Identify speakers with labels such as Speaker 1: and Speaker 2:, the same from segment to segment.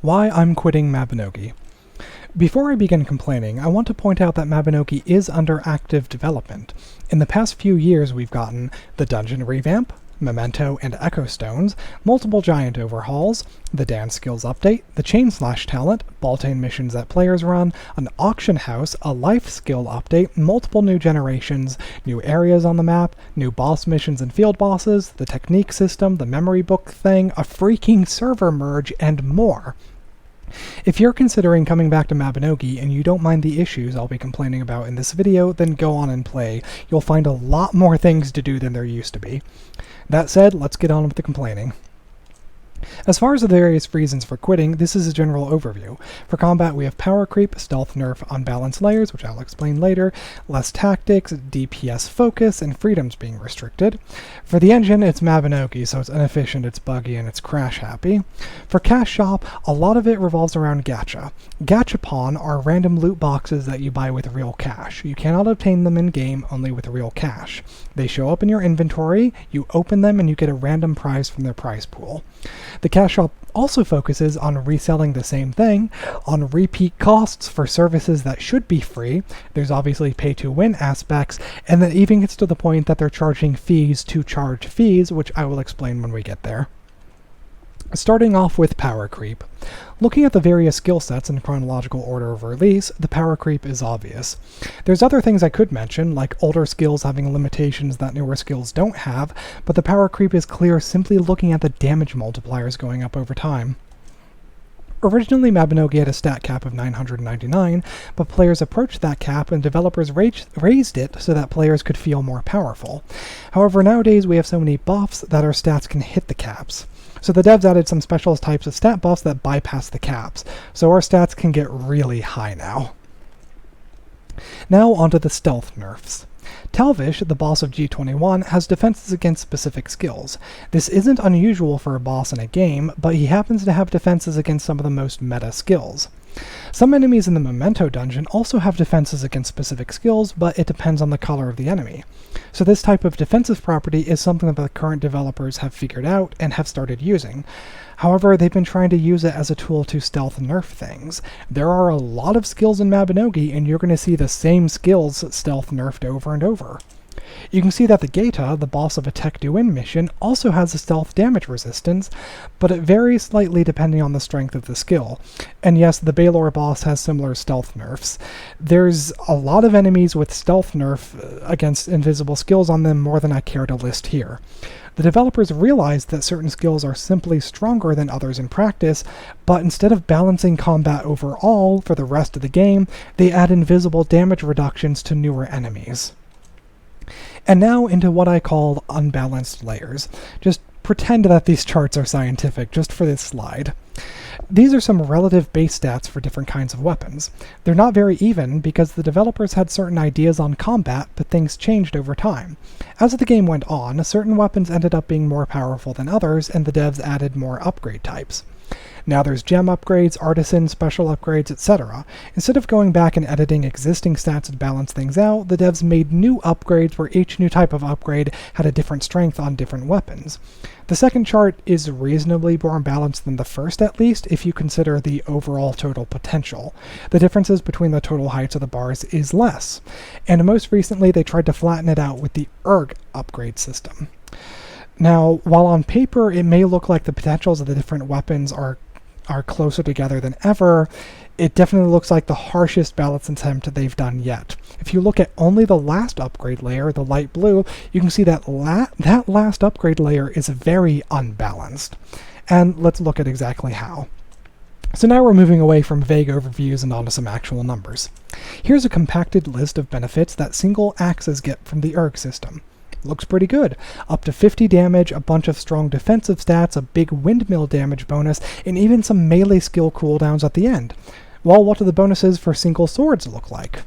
Speaker 1: Why I'm Quitting Mabinogi. Before I begin complaining, I want to point out that Mabinogi is under active development. In the past few years we've gotten the dungeon revamp, Memento and Echo Stones, multiple giant overhauls, the dance skills update, the chain slash talent, Baltane missions that players run, an auction house, a life skill update, multiple new generations, new areas on the map, new boss missions and field bosses, the technique system, the memory book thing, a freaking server merge, and more. If you're considering coming back to Mabinogi and you don't mind the issues I'll be complaining about in this video, then go on and play. You'll find a lot more things to do than there used to be. That said, let's get on with the complaining. As far as the various reasons for quitting, this is a general overview. For combat, we have power creep, stealth nerf, unbalanced layers, which I'll explain later, less tactics, DPS focus, and freedoms being restricted. For the engine, it's Mabinogi, so it's inefficient, it's buggy, and it's crash happy. For cash shop, a lot of it revolves around gacha. Gachapon are random loot boxes that you buy with real cash. You cannot obtain them in-game, only with real cash. They show up in your inventory, you open them, and you get a random prize from their prize pool. The cash shop also focuses on reselling the same thing, on repeat costs for services that should be free. There's obviously pay-to-win aspects, and that even gets to the point that they're charging fees to charge fees, which I will explain when we get there. Starting off with power creep. Looking at the various skill sets in chronological order of release, the power creep is obvious. There's other things I could mention, like older skills having limitations that newer skills don't have, but the power creep is clear simply looking at the damage multipliers going up over time. Originally, Mabinogi had a stat cap of 999, but players approached that cap and developers raised it so that players could feel more powerful. However, nowadays we have so many buffs that our stats can hit the caps. So the devs added some special types of stat buffs that bypass the caps, so our stats can get really high now. Now onto the stealth nerfs. Talvish, the boss of G21, has defenses against specific skills. This isn't unusual for a boss in a game, but he happens to have defenses against some of the most meta skills. Some enemies in the Memento dungeon also have defenses against specific skills, but it depends on the color of the enemy. So this type of defensive property is something that the current developers have figured out and have started using. However, they've been trying to use it as a tool to stealth nerf things. There are a lot of skills in Mabinogi, and you're going to see the same skills stealth nerfed over and over. You can see that the Gacha, the boss of a tech-to-win mission, also has a stealth damage resistance, but it varies slightly depending on the strength of the skill. And yes, the Baylor boss has similar stealth nerfs. There's a lot of enemies with stealth nerf against invisible skills on them, more than I care to list here. The developers realized that certain skills are simply stronger than others in practice, but instead of balancing combat overall for the rest of the game, they add invisible damage reductions to newer enemies. And now into what I call unbalanced layers. Just pretend that these charts are scientific just for this slide. These are some relative base stats for different kinds of weapons. They're not very even because the developers had certain ideas on combat, but things changed over time. As the game went on, certain weapons ended up being more powerful than others, and the devs added more upgrade types. Now there's gem upgrades, artisan, special upgrades, etc. Instead of going back and editing existing stats to balance things out, the devs made new upgrades where each new type of upgrade had a different strength on different weapons. The second chart is reasonably more balanced than the first, at least, if you consider the overall total potential. The differences between the total heights of the bars is less, and most recently they tried to flatten it out with the ERG upgrade system. Now, while on paper it may look like the potentials of the different weapons are closer together than ever, it definitely looks like the harshest balance attempt they've done yet. If you look at only the last upgrade layer, the light blue, you can see that that last upgrade layer is very unbalanced. And let's look at exactly how. So now we're moving away from vague overviews and onto some actual numbers. Here's a compacted list of benefits that single axes get from the ERG system. Looks pretty good. Up to 50 damage, a bunch of strong defensive stats, a big windmill damage bonus, and even some melee skill cooldowns at the end. Well, what do the bonuses for single swords look like?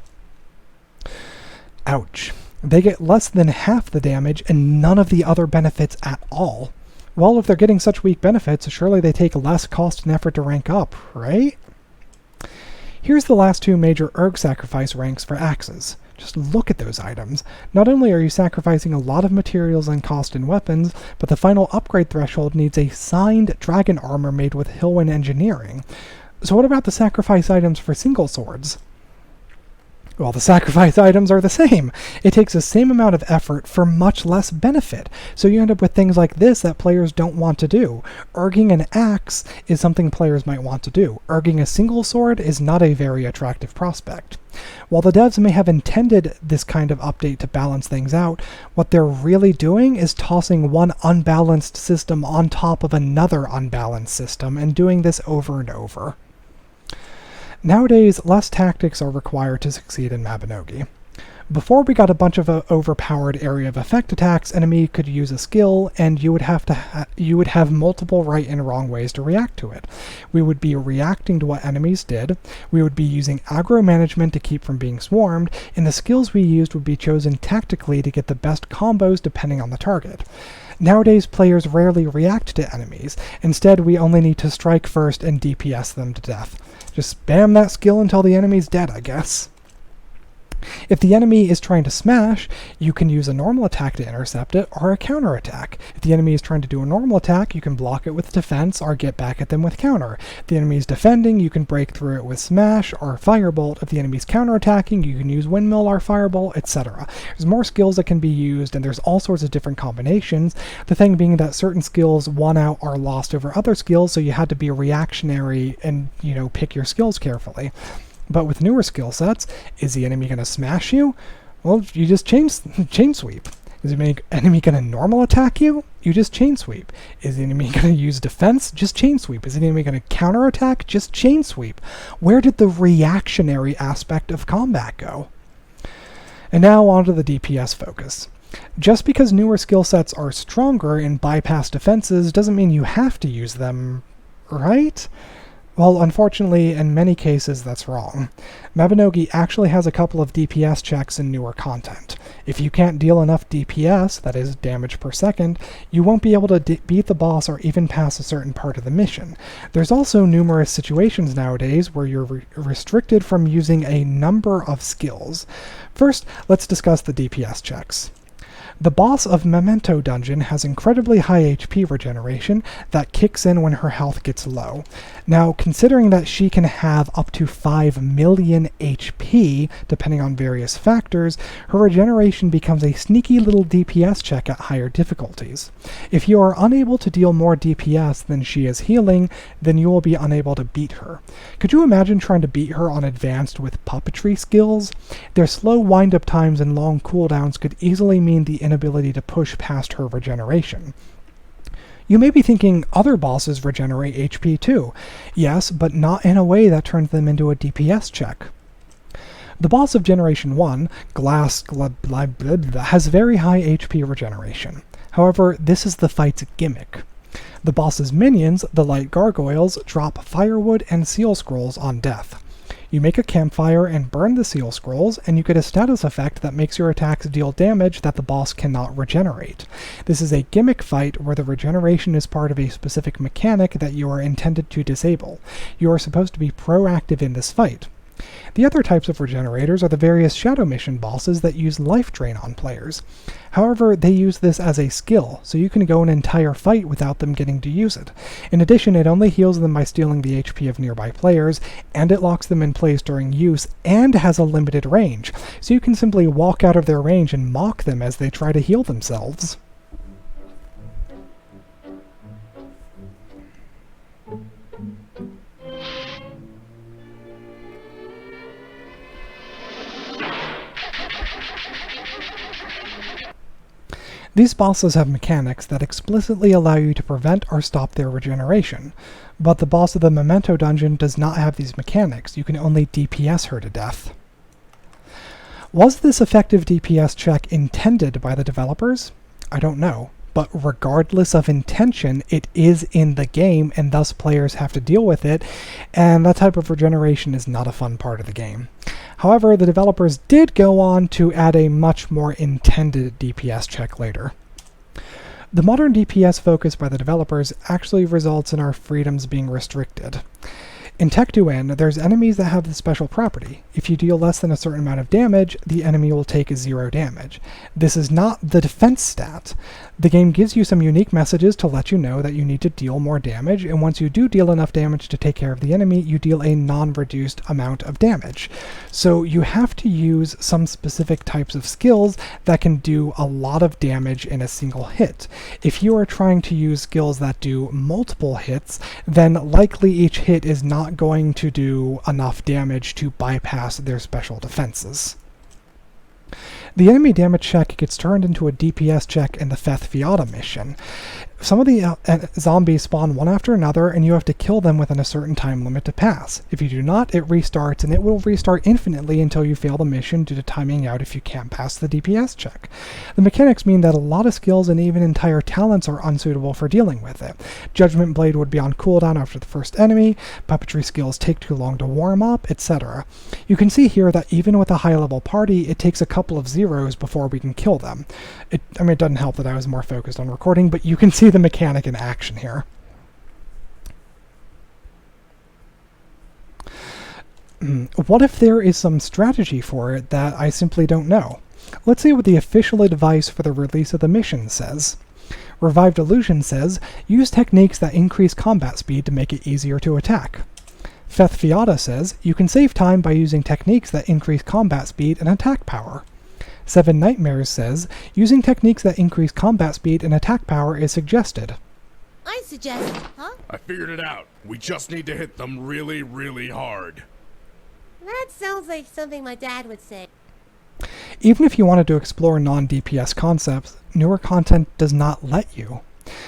Speaker 1: Ouch. They get less than half the damage and none of the other benefits at all. Well, if they're getting such weak benefits, surely they take less cost and effort to rank up, right? Here's the last two major ERG sacrifice ranks for axes. Just look at those items. Not only are you sacrificing a lot of materials and cost in weapons, but the final upgrade threshold needs a signed dragon armor made with Hillwind engineering. So what about the sacrifice items for single swords? Well, the sacrifice items are the same. It takes the same amount of effort for much less benefit. So you end up with things like this that players don't want to do. Erging an axe is something players might want to do. Erging a single sword is not a very attractive prospect. While the devs may have intended this kind of update to balance things out, what they're really doing is tossing one unbalanced system on top of another unbalanced system and doing this over and over. Nowadays, less tactics are required to succeed in Mabinogi. Before we got a bunch of overpowered area of effect attacks, enemy could use a skill, and you would have multiple right and wrong ways to react to it. We would be reacting to what enemies did, we would be using aggro management to keep from being swarmed, and the skills we used would be chosen tactically to get the best combos depending on the target. Nowadays, players rarely react to enemies. Instead, we only need to strike first and DPS them to death. Just spam that skill until the enemy's dead, I guess. If the enemy is trying to smash, you can use a normal attack to intercept it, or a counter attack. If the enemy is trying to do a normal attack, you can block it with defense, or get back at them with counter. If the enemy is defending, you can break through it with smash, or firebolt. If the enemy is counter-attacking, you can use windmill or firebolt, etc. There's more skills that can be used, and there's all sorts of different combinations. The thing being that certain skills won out or lost over other skills, so you had to be reactionary and, pick your skills carefully. But with newer skill sets, is the enemy going to smash you? Well, you just chain sweep. Is the enemy going to normal attack you? You just chain sweep. Is the enemy going to use defense? Just chain sweep. Is the enemy going to counter attack? Just chain sweep. Where did the reactionary aspect of combat go? And now onto the DPS focus. Just because newer skill sets are stronger and bypass defenses doesn't mean you have to use them, right? Well, unfortunately, in many cases, that's wrong. Mabinogi actually has a couple of DPS checks in newer content. If you can't deal enough DPS, that is, damage per second, you won't be able to beat the boss or even pass a certain part of the mission. There's also numerous situations nowadays where you're restricted from using a number of skills. First, let's discuss the DPS checks. The boss of Memento Dungeon has incredibly high HP regeneration that kicks in when her health gets low. Now, considering that she can have up to 5 million HP, depending on various factors, her regeneration becomes a sneaky little DPS check at higher difficulties. If you are unable to deal more DPS than she is healing, then you will be unable to beat her. Could you imagine trying to beat her on advanced with puppetry skills? Their slow wind-up times and long cooldowns could easily mean the inability to push past her regeneration. You may be thinking other bosses regenerate HP too. Yes, but not in a way that turns them into a DPS check. The boss of Generation 1, has very high HP regeneration. However, this is the fight's gimmick. The boss's minions, the light gargoyles, drop firewood and seal scrolls on death. You make a campfire and burn the seal scrolls, and you get a status effect that makes your attacks deal damage that the boss cannot regenerate. This is a gimmick fight where the regeneration is part of a specific mechanic that you are intended to disable. You are supposed to be proactive in this fight. The other types of regenerators are the various Shadow Mission bosses that use life drain on players. However, they use this as a skill, so you can go an entire fight without them getting to use it. In addition, it only heals them by stealing the HP of nearby players, and it locks them in place during use, and has a limited range, so you can simply walk out of their range and mock them as they try to heal themselves. These bosses have mechanics that explicitly allow you to prevent or stop their regeneration, but the boss of the Memento Dungeon does not have these mechanics. You can only DPS her to death. Was this effective DPS check intended by the developers? I don't know, but regardless of intention, it is in the game, and thus players have to deal with it, and that type of regeneration is not a fun part of the game. However, the developers did go on to add a much more intended DPS check later. The modern DPS focus by the developers actually results in our freedoms being restricted. In Tech 2N, there's enemies that have this special property. If you deal less than a certain amount of damage, the enemy will take 0 damage. This is not the defense stat. The game gives you some unique messages to let you know that you need to deal more damage, and once you do deal enough damage to take care of the enemy, you deal a non-reduced amount of damage. So you have to use some specific types of skills that can do a lot of damage in a single hit. If you are trying to use skills that do multiple hits, then likely each hit is not going to do enough damage to bypass their special defenses. The enemy damage check gets turned into a DPS check in the Feth Fiata mission. Some of the zombies spawn one after another, and you have to kill them within a certain time limit to pass. If you do not, it restarts, and it will restart infinitely until you fail the mission due to timing out if you can't pass the DPS check. The mechanics mean that a lot of skills and even entire talents are unsuitable for dealing with it. Judgment Blade would be on cooldown after the first enemy, puppetry skills take too long to warm up, etc. You can see here that even with a high-level party, it takes a couple of zeros before we can kill them. It doesn't help that I was more focused on recording, but you can see the mechanic in action here. What if there is some strategy for it that I simply don't know? Let's see what the official advice for the release of the mission says. Revived Illusion says, use techniques that increase combat speed to make it easier to attack. Feth Fiata says, you can save time by using techniques that increase combat speed and attack power. Seven Nightmares says, using techniques that increase combat speed and attack power is suggested.
Speaker 2: I suggest, huh?
Speaker 3: I figured it out. We just need to hit them really, really hard.
Speaker 2: That sounds like something my dad would say.
Speaker 1: Even if you wanted to explore non-DPS concepts, newer content does not let you.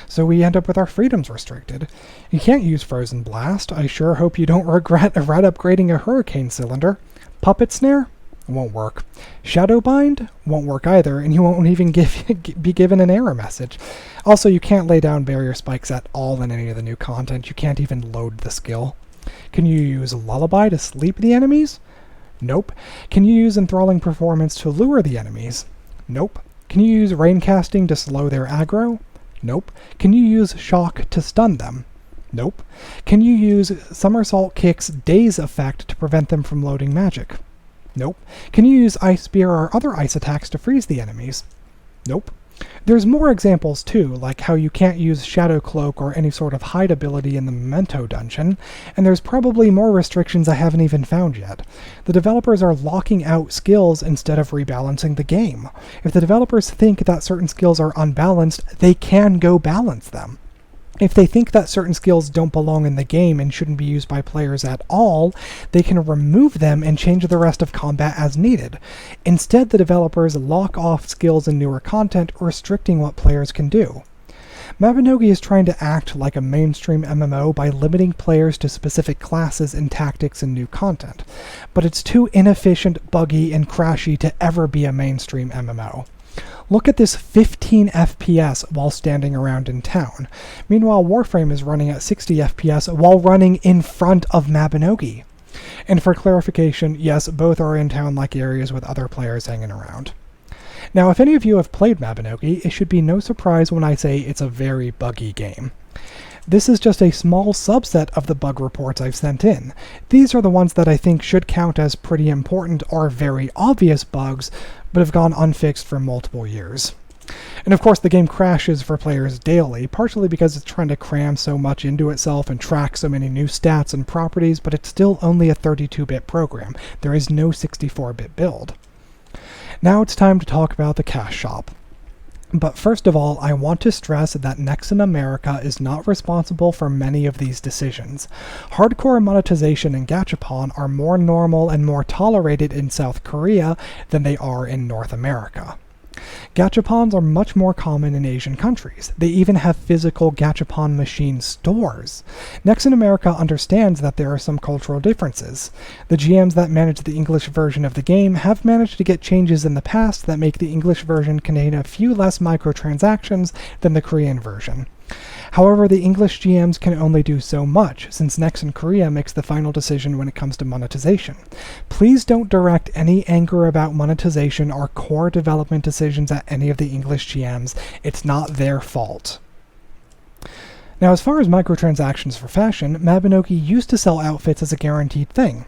Speaker 1: So we end up with our freedoms restricted. You can't use Frozen Blast. I sure hope you don't regret upgrading a Hurricane Cylinder. Puppet Snare? Won't work. Shadowbind? Won't work either, and you won't even be given an error message. Also, you can't lay down barrier spikes at all in any of the new content. You can't even load the skill. Can you use Lullaby to sleep the enemies? Nope. Can you use Enthralling Performance to lure the enemies? Nope. Can you use Raincasting to slow their aggro? Nope. Can you use Shock to stun them? Nope. Can you use Somersault Kick's Daze effect to prevent them from loading magic? Nope. Can you use Ice Spear or other ice attacks to freeze the enemies? Nope. There's more examples too, like how you can't use Shadow Cloak or any sort of hide ability in the Memento dungeon, and there's probably more restrictions I haven't even found yet. The developers are locking out skills instead of rebalancing the game. If the developers think that certain skills are unbalanced, they can go balance them. If they think that certain skills don't belong in the game and shouldn't be used by players at all, they can remove them and change the rest of combat as needed. Instead, the developers lock off skills in newer content, restricting what players can do. Mabinogi is trying to act like a mainstream MMO by limiting players to specific classes and tactics in new content, but it's too inefficient, buggy, and crashy to ever be a mainstream MMO. Look at this 15 FPS while standing around in town. Meanwhile, Warframe is running at 60 FPS while running in front of Mabinogi. And for clarification, yes, both are in town-like areas with other players hanging around. Now, if any of you have played Mabinogi, it should be no surprise when I say it's a very buggy game. This is just a small subset of the bug reports I've sent in. These are the ones that I think should count as pretty important or very obvious bugs, but have gone unfixed for multiple years. And of course the game crashes for players daily, partially because it's trying to cram so much into itself and track so many new stats and properties, but it's still only a 32-bit program. There is no 64-bit build. Now it's time to talk about the cash shop. But first of all, I want to stress that Nexon America is not responsible for many of these decisions. Hardcore monetization and gachapon are more normal and more tolerated in South Korea than they are in North America. Gachapons are much more common in Asian countries. They even have physical gachapon machine stores. Nexon America understands that there are some cultural differences. The GMs that manage the English version of the game have managed to get changes in the past that make the English version contain a few less microtransactions than the Korean version. However, the English GMs can only do so much, since Nexon Korea makes the final decision when it comes to monetization. Please don't direct any anger about monetization or core development decisions at any of the English GMs. It's not their fault. Now, as far as microtransactions for fashion, Mabinogi used to sell outfits as a guaranteed thing.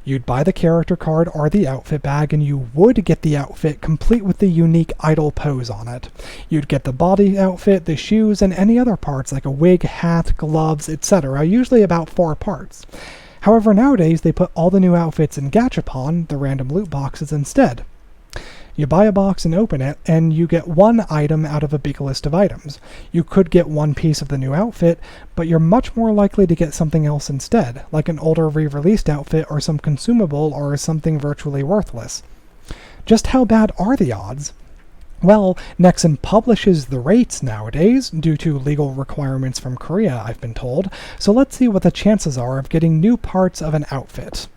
Speaker 1: You'd buy the character card or the outfit bag, and you would get the outfit complete with the unique idol pose on it. You'd get the body outfit, the shoes, and any other parts like a wig, hat, gloves, etc., usually about 4 parts. However, nowadays they put all the new outfits in Gachapon, the random loot boxes, instead. You buy a box and open it, and you get one item out of a big list of items. You could get one piece of the new outfit, but you're much more likely to get something else instead, like an older re-released outfit or some consumable or something virtually worthless. Just how bad are the odds? Well, Nexon publishes the rates nowadays, due to legal requirements from Korea, I've been told, so let's see what the chances are of getting new parts of an outfit.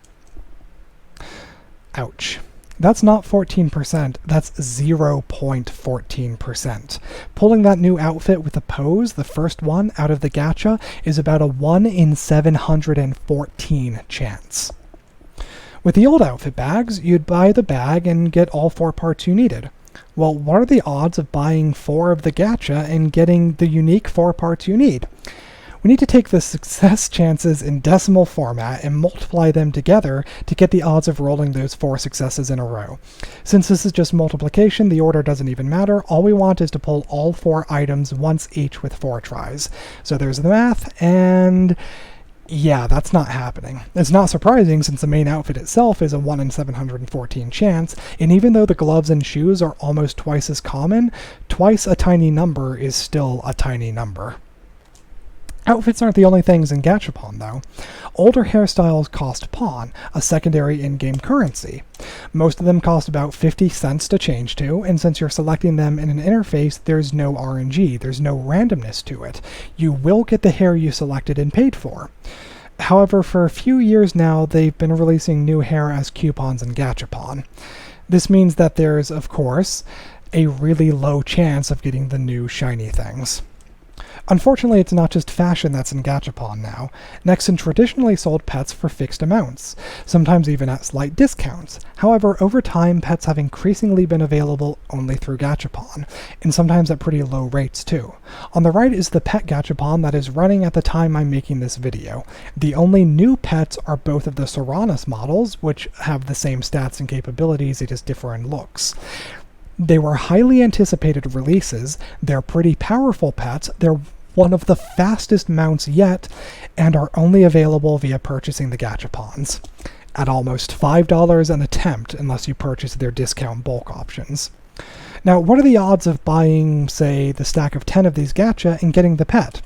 Speaker 1: Ouch. That's not 14%, that's 0.14%. Pulling that new outfit with a pose, the first one, out of the gacha is about a 1 in 714 chance. With the old outfit bags, you'd buy the bag and get all 4 parts you needed. Well, what are the odds of buying 4 of the gacha and getting the unique 4 parts you need? We need to take the success chances in decimal format and multiply them together to get the odds of rolling those 4 successes in a row. Since this is just multiplication, the order doesn't even matter. All we want is to pull all 4 items once each with 4 tries. So there's the math, and yeah, that's not happening. It's not surprising since the main outfit itself is a 1 in 714 chance, and even though the gloves and shoes are almost twice as common, twice a tiny number is still a tiny number. Outfits aren't the only things in Gachapon, though. Older hairstyles cost pawn, a secondary in-game currency. Most of them cost about 50 cents to change to, and since you're selecting them in an interface, there's no RNG, there's no randomness to it. You will get the hair you selected and paid for. However, for a few years now, they've been releasing new hair as coupons in Gachapon. This means that there's, of course, a really low chance of getting the new shiny things. Unfortunately, it's not just fashion that's in Gachapon now. Nexon traditionally sold pets for fixed amounts, sometimes even at slight discounts. However, over time, pets have increasingly been available only through Gachapon, and sometimes at pretty low rates too. On the right is the pet Gachapon that is running at the time I'm making this video. The only new pets are both of the Soranus models, which have the same stats and capabilities, they just differ in looks. They were highly anticipated releases, they're pretty powerful pets, they're one of the fastest mounts yet, and are only available via purchasing the Gachapons, at almost $5 an attempt unless you purchase their discount bulk options. Now, what are the odds of buying, say, the stack of 10 of these gacha and getting the pet?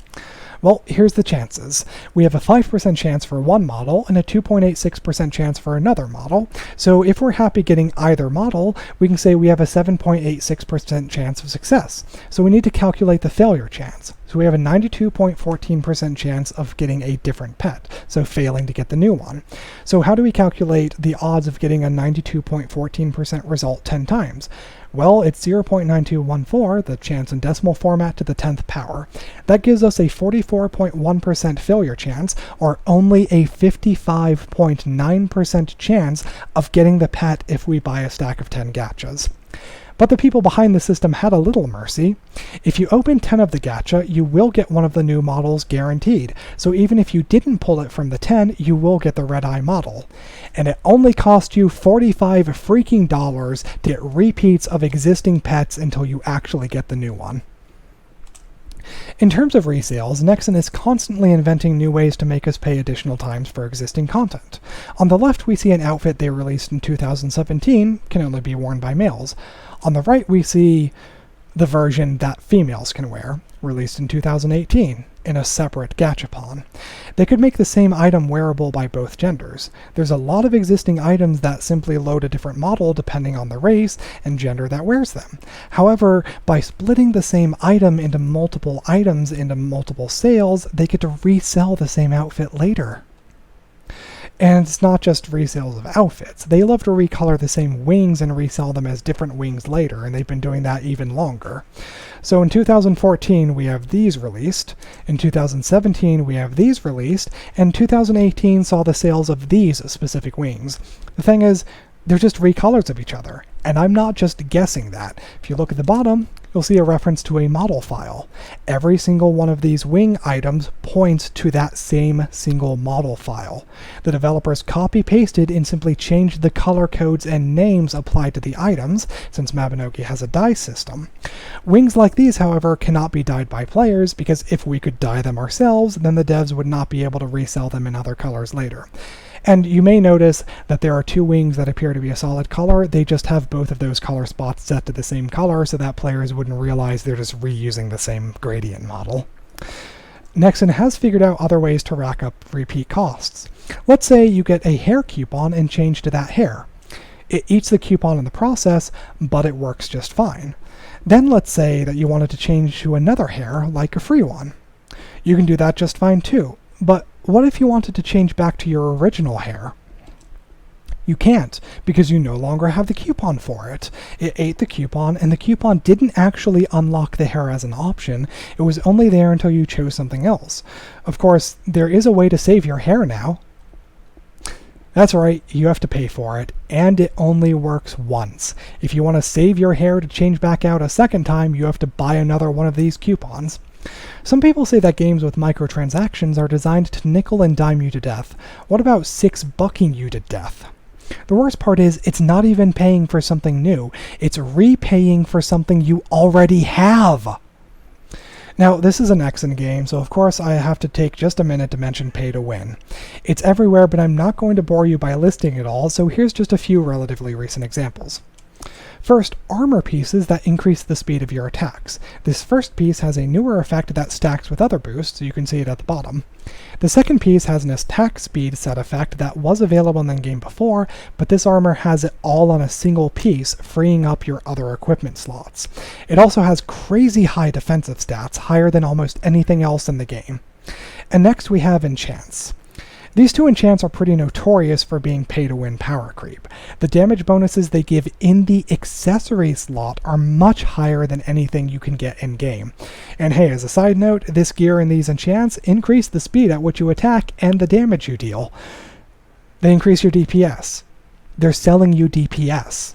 Speaker 1: Well, here's the chances. We have a 5% chance for one model and a 2.86% chance for another model. So if we're happy getting either model, we can say we have a 7.86% chance of success. So we need to calculate the failure chance. So we have a 92.14% chance of getting a different pet, so failing to get the new one. So how do we calculate the odds of getting a 92.14% result 10 times? Well, it's 0.9214, the chance in decimal format, to the 10th power. That gives us a 44.1% failure chance, or only a 55.9% chance of getting the pet if we buy a stack of 10 gachas. But the people behind the system had a little mercy. If you open 10 of the gacha, you will get one of the new models guaranteed. So even if you didn't pull it from the 10, you will get the red eye model. And it only cost you $45 freaking dollars to get repeats of existing pets until you actually get the new one. In terms of resales, Nexon is constantly inventing new ways to make us pay additional times for existing content. On the left, we see an outfit they released in 2017, can only be worn by males. On the right, we see the version that females can wear, released in 2018, in a separate Gachapon. They could make the same item wearable by both genders. There's a lot of existing items that simply load a different model depending on the race and gender that wears them. However, by splitting the same item into multiple items into multiple sales, they get to resell the same outfit later. And it's not just resales of outfits. They love to recolor the same wings and resell them as different wings later, and they've been doing that even longer. So in 2014, we have these released. In 2017, we have these released. And 2018 saw the sales of these specific wings. The thing is, they're just recolors of each other. And I'm not just guessing that. If you look at the bottom, you'll see a reference to a model file. Every single one of these wing items points to that same single model file. The developers copy-pasted and simply changed the color codes and names applied to the items, since Mabinogi has a dye system. Wings like these, however, cannot be dyed by players, because if we could dye them ourselves, then the devs would not be able to resell them in other colors later. And you may notice that there are two wings that appear to be a solid color. They just have both of those color spots set to the same color so that players wouldn't realize they're just reusing the same gradient model. Nexon has figured out other ways to rack up repeat costs. Let's say you get a hair coupon and change to that hair. It eats the coupon in the process, but it works just fine. Then let's say that you wanted to change to another hair, like a free one. You can do that just fine too, but what if you wanted to change back to your original hair? You can't, because you no longer have the coupon for it. It ate the coupon, and the coupon didn't actually unlock the hair as an option. It was only there until you chose something else. Of course, there is a way to save your hair now. That's right, you have to pay for it, and it only works once. If you want to save your hair to change back out a second time, you have to buy another one of these coupons. Some people say that games with microtransactions are designed to nickel and dime you to death. What about $6-bucking you to death? The worst part is, it's not even paying for something new. It's repaying for something you already have. Now, this is an Nexon game, so of course I have to take just a minute to mention pay to win. It's everywhere, but I'm not going to bore you by listing it all, so here's just a few relatively recent examples. First, armor pieces that increase the speed of your attacks. This first piece has a newer effect that stacks with other boosts, so you can see it at the bottom. The second piece has an attack speed set effect that was available in the game before, but this armor has it all on a single piece, freeing up your other equipment slots. It also has crazy high defensive stats, higher than almost anything else in the game. And next we have enchants. These two enchants are pretty notorious for being pay-to-win power creep. The damage bonuses they give in the accessory slot are much higher than anything you can get in-game. And hey, as a side note, this gear and these enchants increase the speed at which you attack and the damage you deal. They increase your DPS. They're selling you DPS.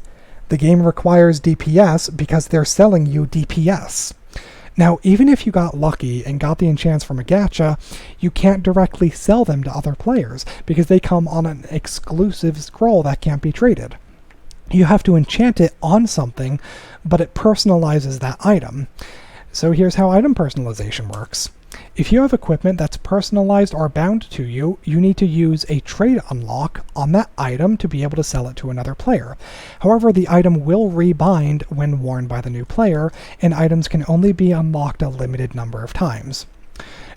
Speaker 1: The game requires DPS because they're selling you DPS. Now, even if you got lucky and got the enchants from a gacha, you can't directly sell them to other players because they come on an exclusive scroll that can't be traded. You have to enchant it on something, but it personalizes that item. So here's how item personalization works. If you have equipment that's personalized or bound to you, you need to use a trade unlock on that item to be able to sell it to another player. However, the item will rebind when worn by the new player, and items can only be unlocked a limited number of times.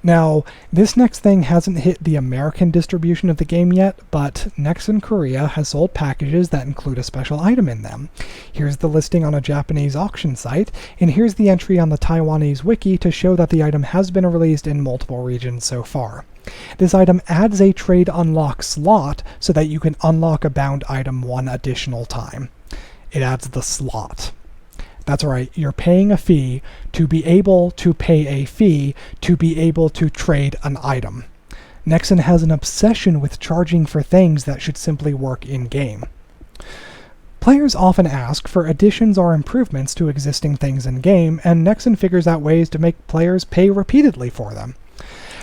Speaker 1: Now, this next thing hasn't hit the American distribution of the game yet, but Nexon Korea has sold packages that include a special item in them. Here's the listing on a Japanese auction site, and here's the entry on the Taiwanese wiki to show that the item has been released in multiple regions so far. This item adds a trade unlock slot so that you can unlock a bound item one additional time. It adds the slot. That's right, you're paying a fee to be able to pay a fee to be able to trade an item. Nexon has an obsession with charging for things that should simply work in-game. Players often ask for additions or improvements to existing things in-game, and Nexon figures out ways to make players pay repeatedly for them.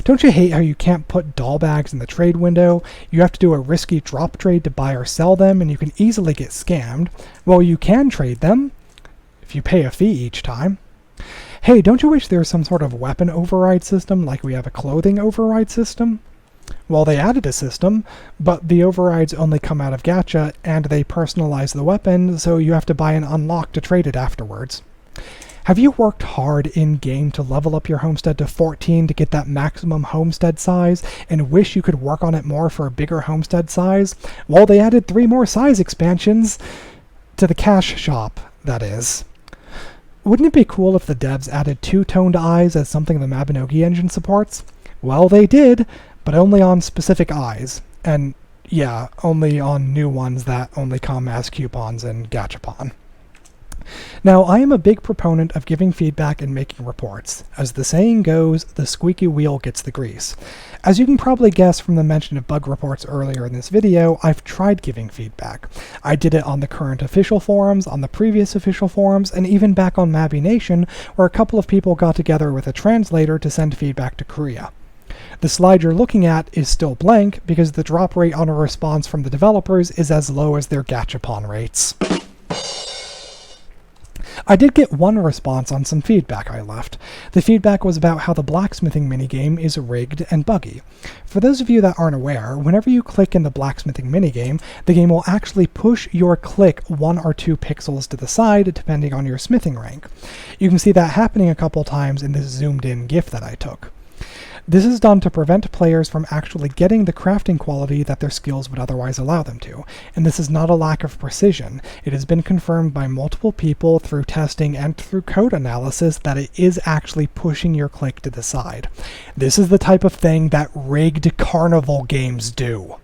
Speaker 1: Don't you hate how you can't put doll bags in the trade window? You have to do a risky drop trade to buy or sell them, and you can easily get scammed. Well, you can trade them if you pay a fee each time. Hey, don't you wish there was some sort of weapon override system like we have a clothing override system? Well, they added a system, but the overrides only come out of gacha, and they personalize the weapon, so you have to buy an unlock to trade it afterwards. Have you worked hard in-game to level up your homestead to 14 to get that maximum homestead size, and wish you could work on it more for a bigger homestead size? Well, they added 3 more size expansions to the cash shop, that is. Wouldn't it be cool if the devs added 2-toned eyes as something the Mabinogi engine supports? Well, they did, but only on specific eyes. And yeah, only on new ones that only come as coupons and gachapon. Now, I am a big proponent of giving feedback and making reports. As the saying goes, the squeaky wheel gets the grease. As you can probably guess from the mention of bug reports earlier in this video, I've tried giving feedback. I did it on the current official forums, on the previous official forums, and even back on Mabination, where a couple of people got together with a translator to send feedback to Korea. The slide you're looking at is still blank because the drop rate on a response from the developers is as low as their gachapon rates. I did get one response on some feedback I left. The feedback was about how the blacksmithing minigame is rigged and buggy. For those of you that aren't aware, whenever you click in the blacksmithing minigame, the game will actually push your click 1 or 2 pixels to the side depending on your smithing rank. You can see that happening a couple times in this zoomed in GIF that I took. This is done to prevent players from actually getting the crafting quality that their skills would otherwise allow them to, and this is not a lack of precision. It has been confirmed by multiple people through testing and through code analysis that it is actually pushing your click to the side. This is the type of thing that rigged carnival games do.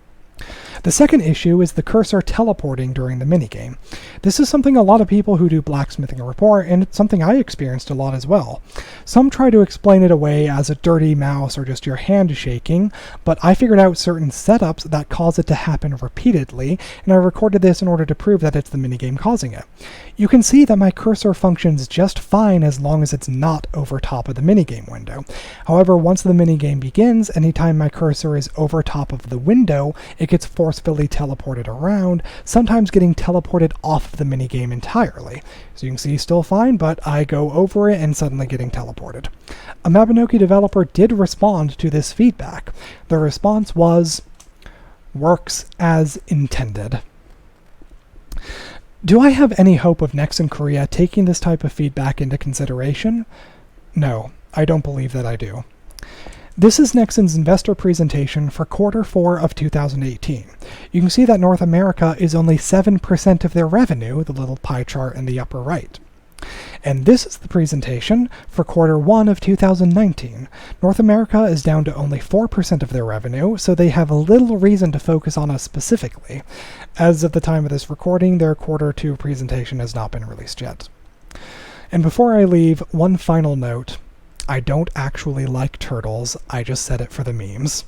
Speaker 1: The second issue is the cursor teleporting during the minigame. This is something a lot of people who do blacksmithing report, and it's something I experienced a lot as well. Some try to explain it away as a dirty mouse or just your hand shaking, but I figured out certain setups that cause it to happen repeatedly, and I recorded this in order to prove that it's the minigame causing it. You can see that my cursor functions just fine as long as it's not over top of the minigame window. However, once the minigame begins, anytime my cursor is over top of the window, it gets forcefully teleported around, sometimes getting teleported off the minigame entirely. So you can see still fine, but I go over it and suddenly getting teleported. A Mabinogi developer did respond to this feedback. The response was, "Works as intended." Do I have any hope of Nexon Korea taking this type of feedback into consideration? No, I don't believe that I do. This is Nexon's investor presentation for Q4 of 2018. You can see that North America is only 7% of their revenue, the little pie chart in the upper right. And this is the presentation for Q1 of 2019. North America is down to only 4% of their revenue, so they have little reason to focus on us specifically. As of the time of this recording, their Q2 presentation has not been released yet. And before I leave, one final note. I don't actually like turtles, I just said it for the memes.